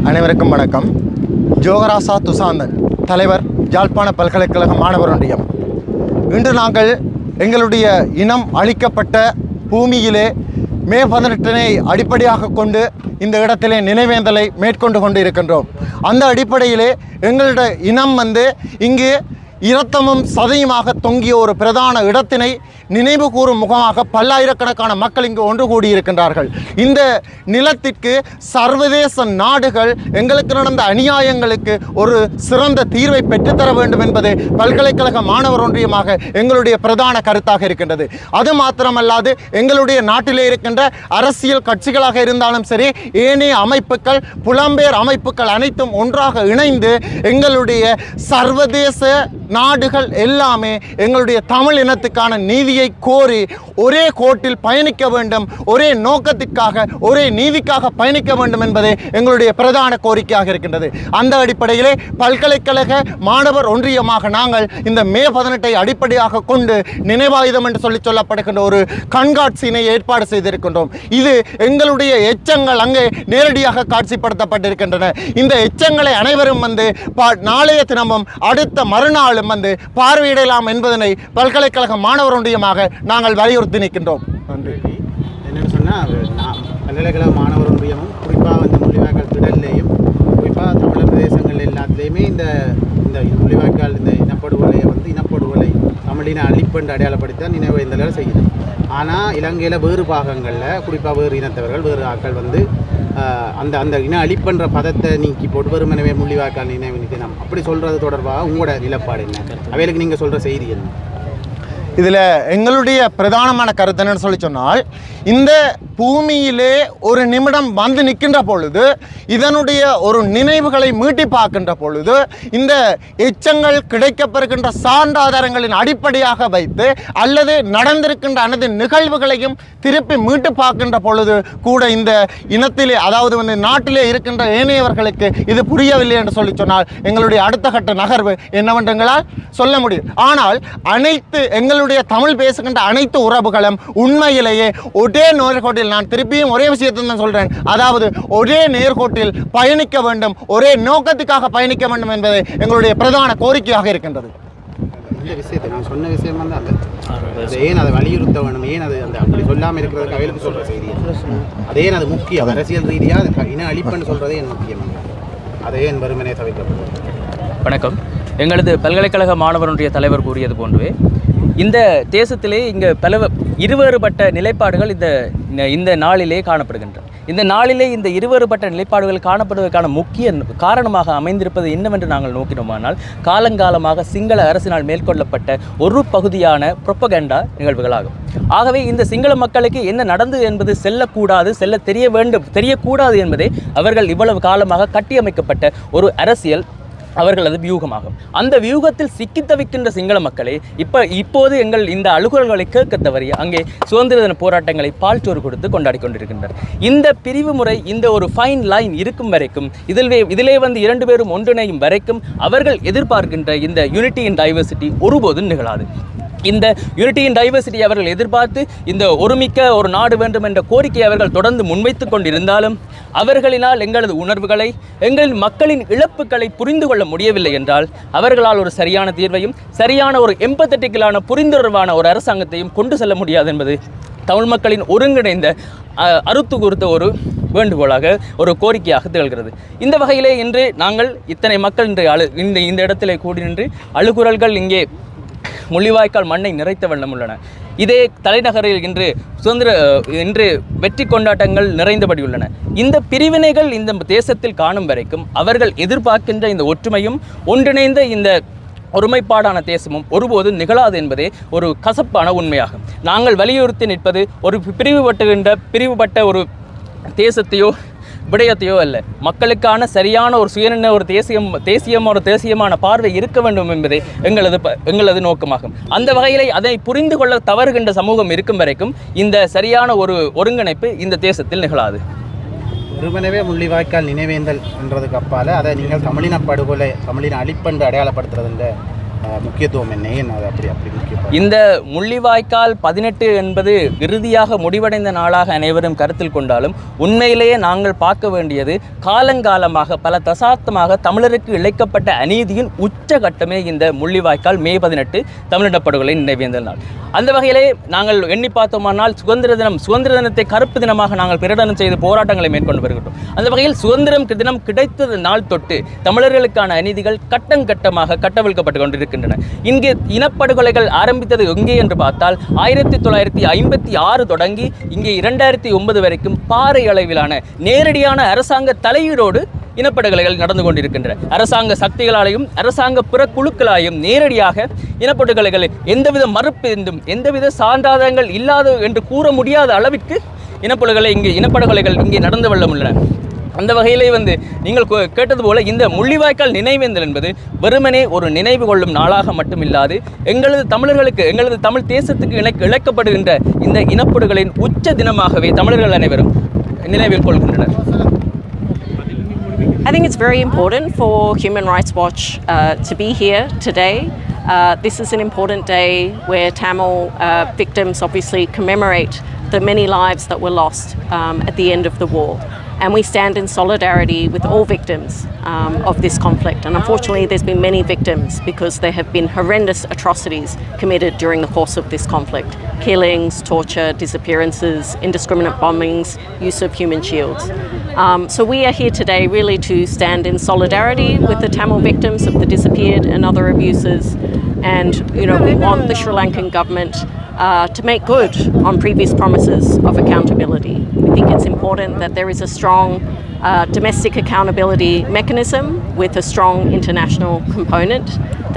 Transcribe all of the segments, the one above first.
அனைவருக்கும் வணக்கம். ஜோகராசா துசாந்தன், தலைவர், யாழ்ப்பாண பல்கலைக்கழக மாணவர் ஒன்றியம். இன்று நாங்கள் எங்களுடைய இனம் அழிக்கப்பட்ட பூமியிலே மே 18 அடிப்படையாக கொண்டு இந்த இடத்திலே நினைவேந்தலை மேற்கொண்டு கொண்டு இருக்கின்றோம். அந்த அடிப்படையிலே எங்களுடைய இனம் இங்கு இரத்தமும் சதையுமாக தொங்கிய ஒரு பிரதான இடத்தினை நினைவு கூறும் முகமாக பல்லாயிரக்கணக்கான மக்கள் இங்கு ஒன்று கூடியிருக்கின்றார்கள். இந்த நிலத்திற்கு சர்வதேச நாடுகள் எங்களுக்கு நடந்த அநியாயங்களுக்கு ஒரு சிறந்த தீர்வை பெற்றுத்தர வேண்டும் என்பது பல்கலைக்கழக மாணவர் ஒன்றியமாக எங்களுடைய பிரதான கருத்தாக இருக்கின்றது. அது மாத்திரமல்லாது எங்களுடைய நாட்டிலே இருக்கின்ற அரசியல் கட்சிகளாக இருந்தாலும் சரி, ஏனைய அமைப்புகள், புலம்பெயர் அமைப்புகள் அனைத்தும் ஒன்றாக இணைந்து எங்களுடைய சர்வதேச நாடுகள் எல்லாமே எங்களுடைய தமிழ் இனத்துக்கான நீதியை கோரி ஒரே கோட்டில் பயணிக்க வேண்டும், ஒரே நோக்கத்திற்காக, ஒரே நீதிக்காக பயணிக்க வேண்டும் என்பதே எங்களுடைய பிரதான கோரிக்கையாக இருக்கின்றது. அந்த அடிப்படையிலே பல்கலைக்கழக மாணவர் ஒன்றியமாக நாங்கள் இந்த மே 18 அடிப்படையாக கொண்டு நினைவாயுதம் என்று சொல்லப்படுகின்ற ஒரு கண்காட்சியினை ஏற்பாடு செய்திருக்கின்றோம். இது எங்களுடைய எச்சங்கள் அங்கே நேரடியாக காட்சிப்படுத்தப்பட்டிருக்கின்றன. இந்த எச்சங்களை அனைவரும் நாளைய தினமும் அடுத்த மறுநாளும் பார்வையிடலாம் என்பதனை பல்கலைக்கழக மாணவர் ஒன்றியமாக நாங்கள் வலியுறுத்தி நிற்கின்றோம். என்னன்னு சொன்னால், பல்கலைக்கழக மாணவர் ஒன்றியமும் குறிப்பாக முள்ளிவாய்க்கால் திடல்லையும் குறிப்பாக தமிழர் பிரதேசங்கள் எல்லாத்துலேயுமே இந்த முள்ளிவாய்க்கால் இந்த இனப்படுகொலை இனப்படுகொலை தமிழின அழிப்பென்று அடையாளப்படுத்த நினைவேந்தல்களை செய்யுது. ஆனால் இலங்கையில் வேறு பாகங்களில் குறிப்பாக வேறு இனத்தவர்கள், வேறு ஆட்கள் அந்த இன அழிப்பென்ற பதத்தை நீக்கி போட்டு வெறுமனவே முள்ளிவாய்க்கால் நினைவு நிற்கணும் அப்படி சொல்கிறது தொடர்பாக உங்களோட நிலப்பாடு என்ன? அவைகளுக்கு நீங்கள் சொல்கிற செய்தி என்ன? இதில் எங்களுடைய பிரதானமான கருத்து என்னன்னு சொல்லி சொன்னால், இந்த பூமியிலே ஒரு நிமிடம் வந்து நிற்கின்ற பொழுது, இதனுடைய ஒரு நினைவுகளை மீட்டி பார்க்கின்ற பொழுது, இந்த எச்சங்கள் கிடைக்கப்பெறுகின்ற சான்றாதாரங்களின் அடிப்படையாக வைத்து அல்லது நடந்திருக்கின்ற அனைத்து நிகழ்வுகளையும் திருப்பி மீட்டு பார்க்கின்ற பொழுது கூட இந்த இனத்திலே, அதாவது நாட்டிலே இருக்கின்ற ஏனையவர்களுக்கு இது புரியவில்லை என்று சொல்லி சொன்னால் எங்களுடைய அடுத்த கட்ட நகர்வு என்னவென்றங்களால் சொல்ல முடியும். ஆனால் அனைத்து எங்களுடைய தமிழ் பேசுகின்ற அனைத்து உறவுகளும் உண்மையிலேயே ஒரே நேர்கோட்டில், நான் திருப்பியும் ஒரே விஷயத்தை தான் சொல்றேன், அதாவது ஒரே நேர்கோட்டில் பயணிக்க வேண்டும், ஒரே நோக்கத்துக்காக பயணிக்க வேண்டும் என்பது எங்களுடைய பிரதான கோரிக்கையாக இருக்கின்றது. இந்த விஷயத்தை நான் சொன்ன விஷயம் ஏன் அதை வலியுறுத்த வேண்டும், ஏன் அது அப்படி சொல்லாமல் இருக்கிறதுக்கு அவைகளுக்கு சொல்கிற செய்தி அதே அது முக்கியம். அரசியல் ரீதியாக இன அழிப்புன்னு சொல்கிறதே என் முக்கியம். அதே என் வெறுமனே தவிர்க்கப்படும். வணக்கம். எங்களது பல்கலைக்கழக மாணவர் ஒன்றிய தலைவர் கூறியது போன்றே இந்த தேசத்திலே இங்கே இருவேறுபட்ட நிலைப்பாடுகள் இந்த நாளிலே காணப்படுகின்றன. இந்த நாளிலே இந்த இருவேறுபட்ட நிலைப்பாடுகள் காணப்படுவதற்கான முக்கிய காரணமாக அமைந்திருப்பது என்னவென்று நாங்கள் நோக்கினோமானால், காலங்காலமாக சிங்கள அரசினால் மேற்கொள்ளப்பட்ட ஒரு பகுதியான புரொபகண்டா நிகழ்வுகளாகும். ஆகவே இந்த சிங்கள மக்களுக்கு என்ன நடந்தது என்பது தெரியக்கூடாது என்பதே அவர்கள் இவ்வளவு காலமாக கட்டியமைக்கப்பட்ட ஒரு அரசியல் அவர்களது வியூகமாகும். அந்த வியூகத்தில் சிக்கி தவிக்கின்ற சிங்கள மக்களே இப்போது எங்கள் இந்த அழுகுறல்களை கேட்க தவறி அங்கே சுதந்திர தின போராட்டங்களை பால்சோறு கொடுத்து கொண்டாடி கொண்டிருக்கின்றனர். இந்த பிரிவு முறை, இந்த ஒரு ஃபைன் லைன் இருக்கும் வரைக்கும், இதிலே இரண்டு பேரும் ஒன்றிணையும் வரைக்கும் அவர்கள் எதிர்பார்க்கின்ற இந்த யூனிட்டி இன் டைவர்சிட்டி ஒருபோதும் நிகழாது. இந்த யூனிட்டி இன் டைவர்சிட்டி அவர்கள் எதிர்பார்த்து இந்த ஒருமிக்க ஒரு நாடு வேண்டும் என்ற கோரிக்கையை அவர்கள் தொடர்ந்து முன்வைத்து கொண்டிருந்தாலும், அவர்களினால் எங்களது உணர்வுகளை, எங்கள் மக்களின் இழப்புகளை புரிந்து கொள்ள முடியவில்லை என்றால் அவர்களால் ஒரு சரியான தீர்வையும் சரியான ஒரு எம்பத்தட்டிக்கலான புரிந்துணர்வான ஒரு அரசாங்கத்தையும் கொண்டு செல்ல முடியாது என்பது தமிழ் மக்களின் ஒருங்கிணைந்த அறுத்து குறித்த ஒரு வேண்டுகோளாக, ஒரு கோரிக்கையாக திகழ்கிறது. இந்த வகையிலே இன்று நாங்கள் இத்தனை மக்கள் இந்த இடத்திலே கூடி நின்று அழுகுரல்கள் இங்கே முள்ளிவாய்க்கால் மண்ணை நிறைத்த வண்ணம் உள்ளன. இதே தலைநகரில் இன்று வெற்றி கொண்டாட்டங்கள் நிறைந்தபடி உள்ளன. இந்த பிரிவினைகள் இந்த தேசத்தில் காணும் வரைக்கும் அவர்கள் எதிர்பார்க்கின்ற இந்த ஒற்றுமையும் ஒன்றிணைந்த இந்த ஒருமைப்பாடான தேசமும் ஒருபோதும் நிகழாது என்பதே ஒரு கசப்பான உண்மையாகும். நாங்கள் வலியுறுத்தி நிற்பது ஒரு பிரிவுபட்ட ஒரு தேசத்தையோ விடயத்தையோ அல்ல, மக்களுக்கான சரியான ஒரு சுயநிர்ணய ஒரு தேசியமான பார்வை இருக்க வேண்டும் என்பதே எங்களது நோக்கமாகும். அந்த வகையில் அதை புரிந்து கொள்ள தவறுகின்ற சமூகம் இருக்கும் வரைக்கும் இந்த சரியான ஒரு ஒருங்கிணைப்பு இந்த தேசத்தில் நிகழாது. வெறுமனவே முள்ளிவாய்க்கால் நினைவேந்தல் என்றதுக்கு அப்பால் அதை நீங்கள் தமிழின படுகொலை, தமிழின அழிப்பென்று அடையாளப்படுத்துறதுன்ற முக்கியத்துவம் என்ன, ஏன் அது அப்படி முக்கியம்? இந்த முள்ளிவாய்க்கால் 18 என்பது இறுதியாக முடிவடைந்த நாளாக அனைவரும் கருத்தில் கொண்டாலும் உண்மையிலேயே நாங்கள் பார்க்க வேண்டியது காலங்காலமாக பல தசாப்தமாக தமிழருக்கு இழைக்கப்பட்ட அநீதியின் உச்சகட்டமே இந்த முள்ளிவாய்க்கால் மே 18 தமிழினப்படுகொலை நினைவேந்த நாள். அந்த வகையிலே நாங்கள் எண்ணி பார்த்தோமானால் சுதந்திர தினத்தை கருப்பு தினமாக நாங்கள் பிரகடனம் செய்து போராட்டங்களை மேற்கொண்டு வருகிறோம். அந்த வகையில் சுதந்திரம் தினம் கிடைத்த நாள் தொட்டு தமிழர்களுக்கான அநீதிகள் கட்டமாக கட்டவிழ்க்கப்பட்டு கொண்டிருக்கின்றன. இங்கே இனப்படுகொலைகள் ஆரம்பித்தது எங்கே என்று பார்த்தால் 1956 தொடங்கி இங்கே 2009 வரைக்கும் பாறை அளவிலான நேரடியான அரசாங்க தலையீடோடு இனப்படுகொலைகள் நடந்து கொண்டிருக்கின்றன. அரசாங்க சக்திகளாலையும் அரசாங்க பிற குழுக்களாலையும் நேரடியாக இனப்படுகொலைகளை எந்தவித மறுப்பெந்தும் எந்தவித சான்றாதாரங்கள் இல்லாத என்று கூற முடியாத அளவிற்கு இனப்படுகொலைகள் இங்கே நடந்து உள்ளன. அந்த வகையிலே நீங்கள் கேட்டது போல இந்த முள்ளிவாய்க்கால் நினைவேந்தல் என்பது வெறுமனே ஒரு நினைவு கொள்ளும் நாளாக மட்டுமில்லாது எங்களது தமிழர்களுக்கு எங்களது தமிழ் தேசத்துக்கு இழைக்கப்படுகின்ற இந்த இனப்படுகொலையின் உச்ச தினமாகவே தமிழர்கள் அனைவரும் நினைவில் கொள்கின்றனர். I think it's very important for Human Rights Watch to be here today. This is an important day where Tamil victims obviously commemorate the many lives that were lost at the end of the war. And we stand in solidarity with all victims of this conflict. And unfortunately, there's been many victims because there have been horrendous atrocities committed during the course of this conflict. Killings, torture, disappearances, indiscriminate bombings, use of human shields. So we are here today really to stand in solidarity with the Tamil victims of the disappeared and other abuses. And, we want the Sri Lankan government to make good on previous promises of accountability. We think it's important that there is a strong domestic accountability mechanism with a strong international component,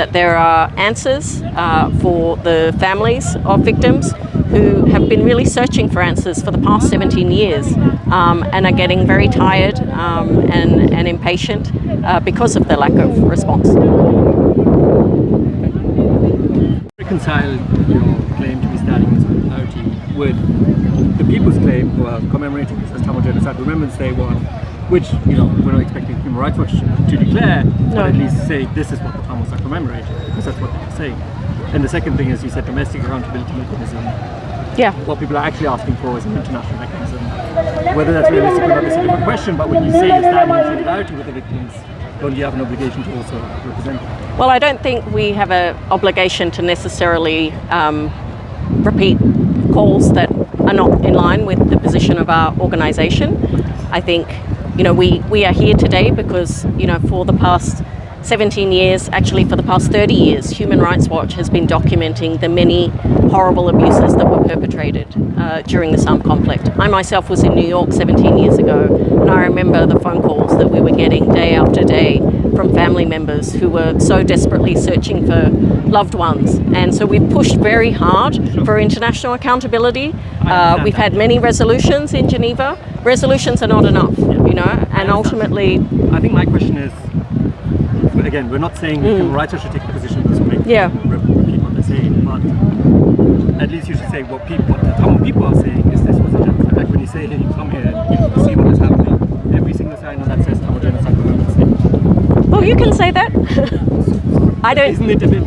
that there are answers for the families of victims who have been really searching for answers for the past 17 years and are getting very tired and impatient because of the lack of response. Reconcile your claim to be standing in solidarity with the people's claim who are commemorating this as Tamil Genocide Remembrance Day, which we're not expecting Human Rights Watch to declare, but at least say this is what the Tamils are commemorating, because that's what they're saying. And the second thing is, you said domestic accountability mechanism. Yeah. What people are actually asking for is an international mechanism. Whether that's realistic or not is a different question, but when you say you're standing in solidarity with the victims, don't you have an obligation to also represent them? Well, I don't think we have an obligation to necessarily repeat calls that are not in line with the position of our organisation. I think, we are here today because, for the past 17 years, actually for the past 30 years, Human Rights Watch has been documenting the many horrible abuses that were perpetrated during the SARM conflict. I myself was in New York 17 years ago, and I remember the phone calls that we were getting day after day from family members who were so desperately searching for loved ones. And so we've pushed very hard for international accountability. We've had many resolutions in Geneva. Resolutions are not enough, and ultimately... I think my question is, again, we're not saying Human Rights Watch should take a position to repeat what they're saying, but at least you should say what the Tamil people are saying is this was a genocide. Like when you say, hey, you come here and you see what is happening, every single sign on that says Tamil genocide. Well, you can say that. I don't... Isn't it a bit,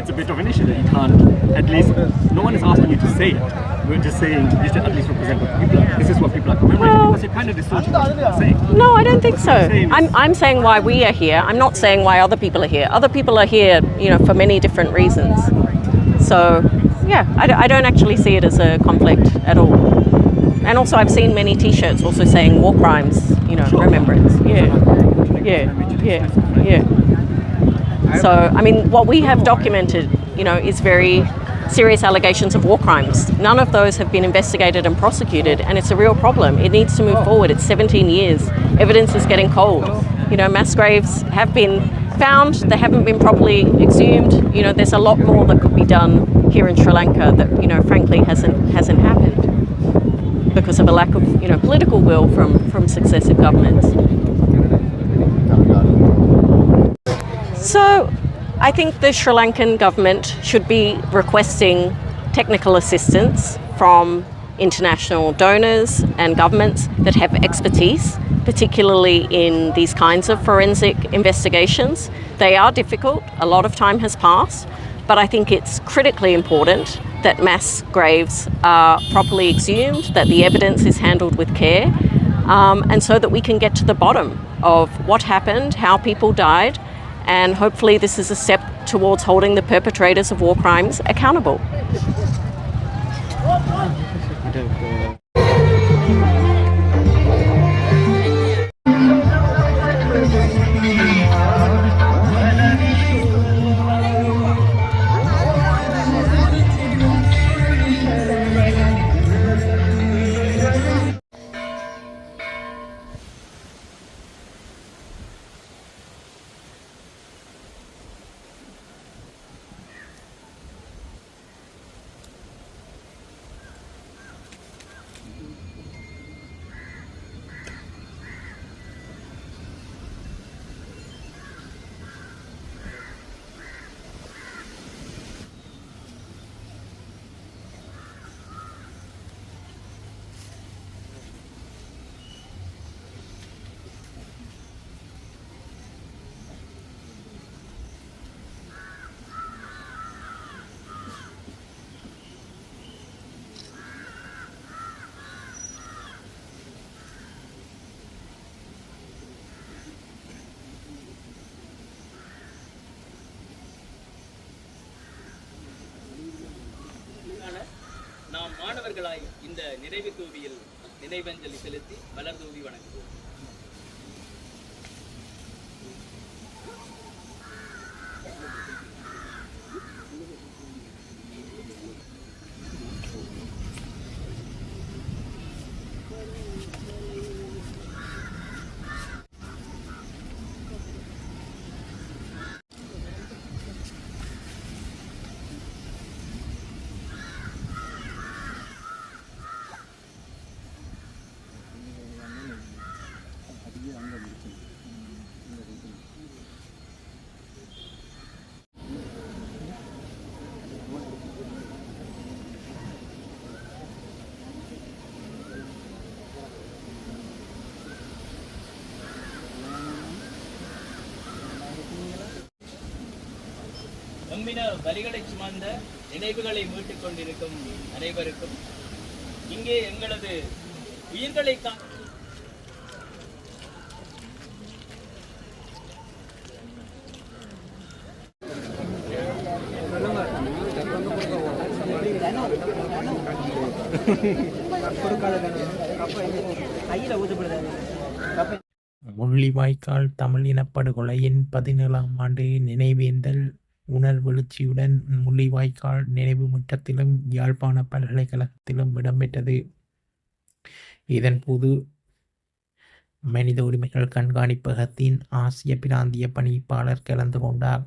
it's a bit of an issue that you can't, at least, no one is asking you to say it. We're just saying you should at least represent what people are. This is what people are commemorating, because you're kind of distorting what people are saying. No, I don't think so. I'm saying why we are here. I'm not saying why other people are here. Other people are here, for many different reasons. So, I don't actually see it as a conflict at all. And also, I've seen many T-shirts also saying war crimes, remembrance. Yeah. So, what we have documented, is very serious allegations of war crimes. None of those have been investigated and prosecuted, and it's a real problem. It needs to move forward. It's 17 years. Evidence is getting cold. Mass graves have been found. They haven't been properly exhumed. There's a lot more that could be done here in Sri Lanka that, frankly hasn't happened because of a lack of, political will from successive governments. So, I think the Sri Lankan government should be requesting technical assistance from international donors and governments that have expertise, particularly in these kinds of forensic investigations. They are difficult, a lot of time has passed, but I think it's critically important that mass graves are properly exhumed, that the evidence is handled with care, and so that we can get to the bottom of what happened, how people died, and hopefully this is a step towards holding the perpetrators of war crimes accountable. நாம் மாணவர்களாய் இந்த நிறைவு தூவியில் நினைவஞ்சலி செலுத்தி மலர் தூவி வணங்குவோம். எம்மின வலிகளை சுமந்த நினைவுகளை மீட்டுக் கொண்டிருக்கும் அனைவருக்கும் இங்கே எங்களது உயிர்களை முள்ளிவாய்க்கால் தமிழ் இனப்படுகொலையின் 17ஆம் ஆண்டு நினைவேந்தல் உணர்வெழுச்சியுடன் முள்ளிவாய்க்கால் நினைவு முற்றத்திலும் யாழ்ப்பாண பல்கலைக்கழகத்திலும் இடம்பெற்றது. இதன்போது மனித உரிமைகள் கண்காணிப்பகத்தின் ஆசிய பிராந்திய பணிப்பாளர் கலந்து கொண்டார்.